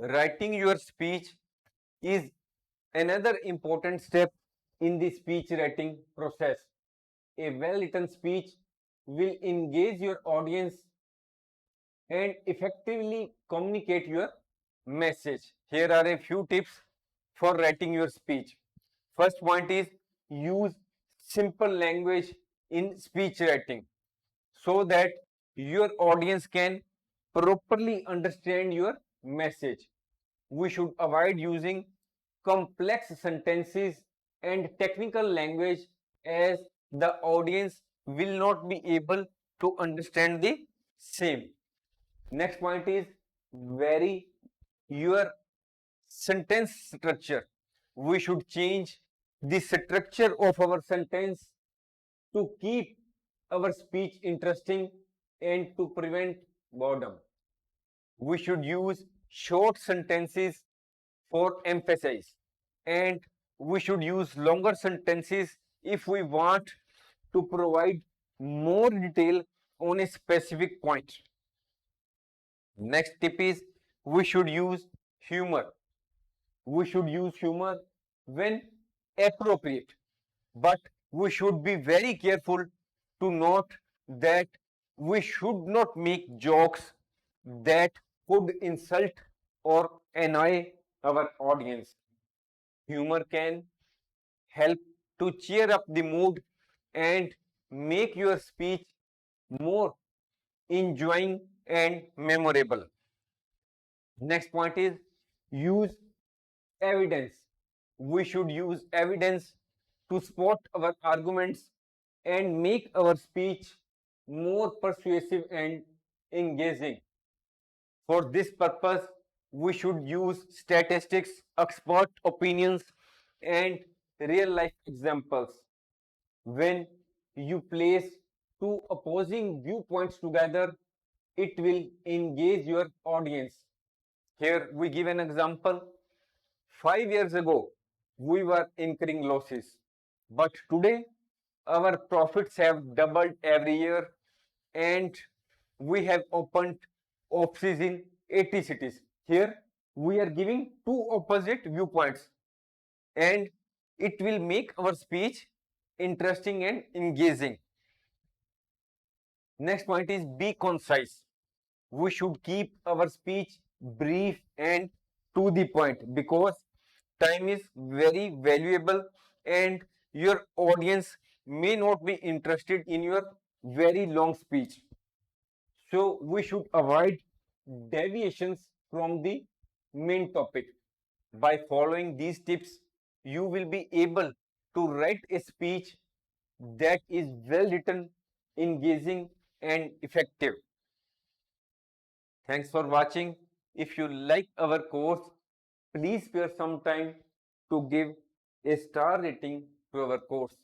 Writing your speech is another important step in the speech writing process. A well-written speech will engage your audience and effectively communicate your message. Here are a few tips for writing your speech. First point is use simple language in speech writing so that your audience can properly understand your message. We should avoid using complex sentences and technical language as the audience will not be able to understand the same. Next point is vary your sentence structure. We should change the structure of our sentence to keep our speech interesting and to prevent boredom. We should use short sentences for emphasis, and we should use longer sentences if we want to provide more detail on a specific point. Next tip is we should use humor. We should use humor when appropriate, but we should be very careful to note that we should not make jokes that could insult or annoy our audience. Humor can help to cheer up the mood and make your speech more enjoying and memorable. Next point is use evidence. We should use evidence to support our arguments and make our speech more persuasive and engaging. For this purpose, we should use statistics, expert opinions, and real life examples. When you place two opposing viewpoints together, it will engage your audience. Here we give an example. 5 years ago, we were incurring losses, but today our profits have doubled every year and we have opened offices in 80 cities. Here we are giving two opposite viewpoints and it will make our speech interesting and engaging. Next point is be concise. We should keep our speech brief and to the point because time is very valuable and your audience may not be interested in your very long speech. So we should avoid deviations from the main topic. By following these tips, you will be able to write a speech that is well written, engaging, and effective. Thanks for watching. If you like our course, please spare some time to give a star rating to our course.